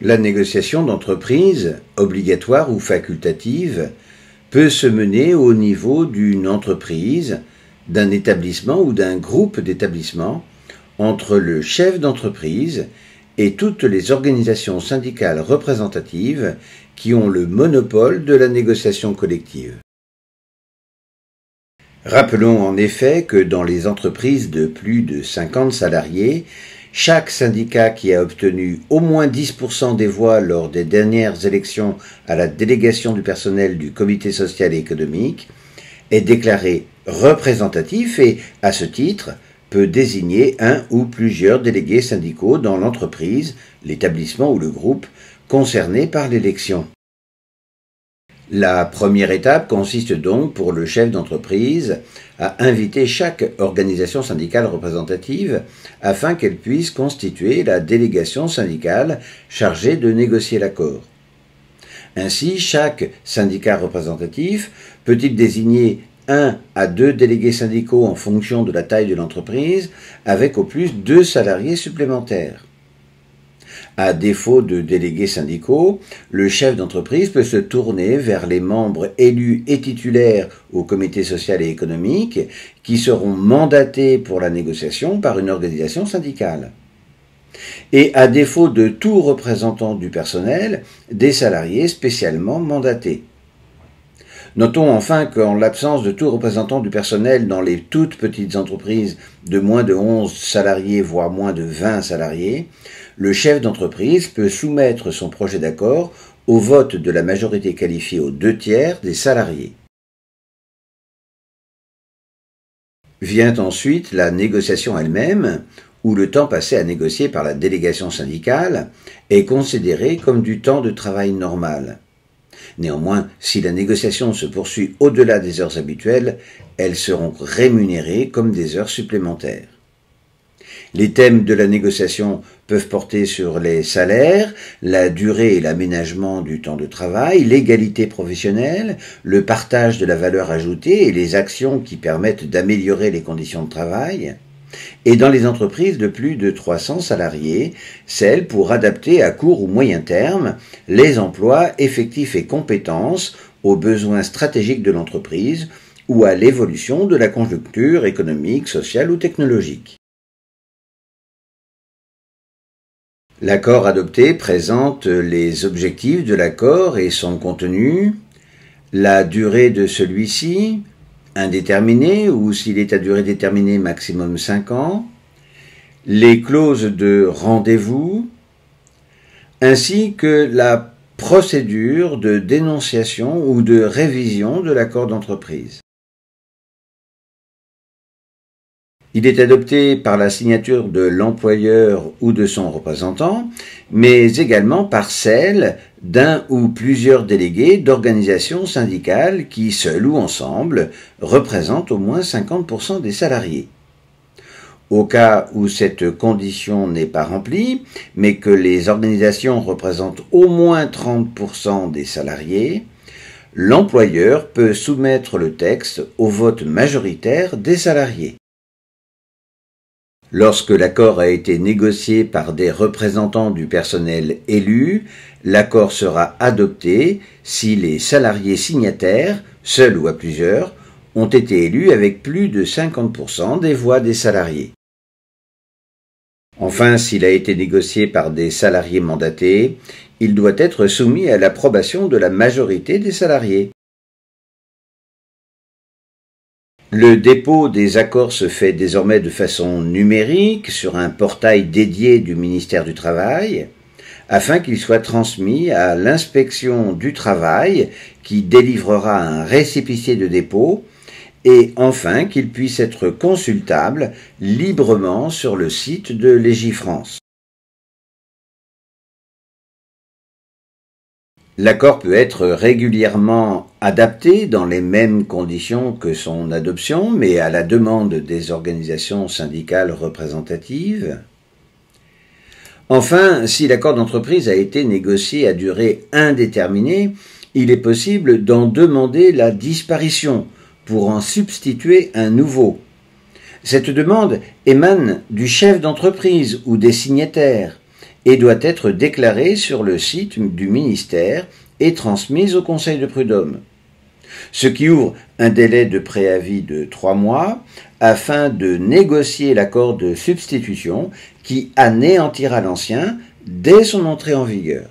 La négociation d'entreprise, obligatoire ou facultative, peut se mener au niveau d'une entreprise, d'un établissement ou d'un groupe d'établissements entre le chef d'entreprise et toutes les organisations syndicales représentatives qui ont le monopole de la négociation collective. Rappelons en effet que dans les entreprises de plus de 50 salariés, chaque syndicat qui a obtenu au moins 10% des voix lors des dernières élections à la délégation du personnel du Comité social et économique est déclaré représentatif et, à ce titre, peut désigner un ou plusieurs délégués syndicaux dans l'entreprise, l'établissement ou le groupe concerné par l'élection. La première étape consiste donc pour le chef d'entreprise à inviter chaque organisation syndicale représentative afin qu'elle puisse constituer la délégation syndicale chargée de négocier l'accord. Ainsi, chaque syndicat représentatif peut-il désigner 1 à 2 délégués syndicaux en fonction de la taille de l'entreprise, avec au plus 2 salariés supplémentaires. À défaut de délégués syndicaux, le chef d'entreprise peut se tourner vers les membres élus et titulaires au comité social et économique qui seront mandatés pour la négociation par une organisation syndicale. Et à défaut de tout représentant du personnel, des salariés spécialement mandatés. Notons enfin qu'en l'absence de tout représentant du personnel dans les toutes petites entreprises de moins de 11 salariés, voire moins de 20 salariés, le chef d'entreprise peut soumettre son projet d'accord au vote de la majorité qualifiée aux 2/3 des salariés. Vient ensuite la négociation elle-même, où le temps passé à négocier par la délégation syndicale est considéré comme du temps de travail normal. Néanmoins, si la négociation se poursuit au-delà des heures habituelles, elles seront rémunérées comme des heures supplémentaires. Les thèmes de la négociation peuvent porter sur les salaires, la durée et l'aménagement du temps de travail, l'égalité professionnelle, le partage de la valeur ajoutée et les actions qui permettent d'améliorer les conditions de travail, et dans les entreprises de plus de 300 salariés, celles pour adapter à court ou moyen terme les emplois effectifs et compétences aux besoins stratégiques de l'entreprise ou à l'évolution de la conjoncture économique, sociale ou technologique. L'accord adopté présente les objectifs de l'accord et son contenu, la durée de celui-ci, indéterminé ou s'il est à durée déterminée maximum 5 ans, les clauses de rendez-vous, ainsi que la procédure de dénonciation ou de révision de l'accord d'entreprise. Il est adopté par la signature de l'employeur ou de son représentant, mais également par celle d'un ou plusieurs délégués d'organisations syndicales qui, seuls ou ensemble, représentent au moins 50% des salariés. Au cas où cette condition n'est pas remplie, mais que les organisations représentent au moins 30% des salariés, l'employeur peut soumettre le texte au vote majoritaire des salariés. Lorsque l'accord a été négocié par des représentants du personnel élus, l'accord sera adopté si les salariés signataires, seuls ou à plusieurs, ont été élus avec plus de 50% des voix des salariés. Enfin, s'il a été négocié par des salariés mandatés, il doit être soumis à l'approbation de la majorité des salariés. Le dépôt des accords se fait désormais de façon numérique sur un portail dédié du ministère du Travail, afin qu'il soit transmis à l'inspection du travail qui délivrera un récépissé de dépôt et enfin qu'il puisse être consultable librement sur le site de Légifrance. L'accord peut être régulièrement adapté dans les mêmes conditions que son adoption, mais à la demande des organisations syndicales représentatives. Enfin, si l'accord d'entreprise a été négocié à durée indéterminée, il est possible d'en demander la disparition pour en substituer un nouveau. Cette demande émane du chef d'entreprise ou des signataires et doit être déclarée sur le site du ministère et transmise au Conseil de prud'homme, ce qui ouvre un délai de préavis de 3 mois afin de négocier l'accord de substitution qui anéantira l'ancien dès son entrée en vigueur.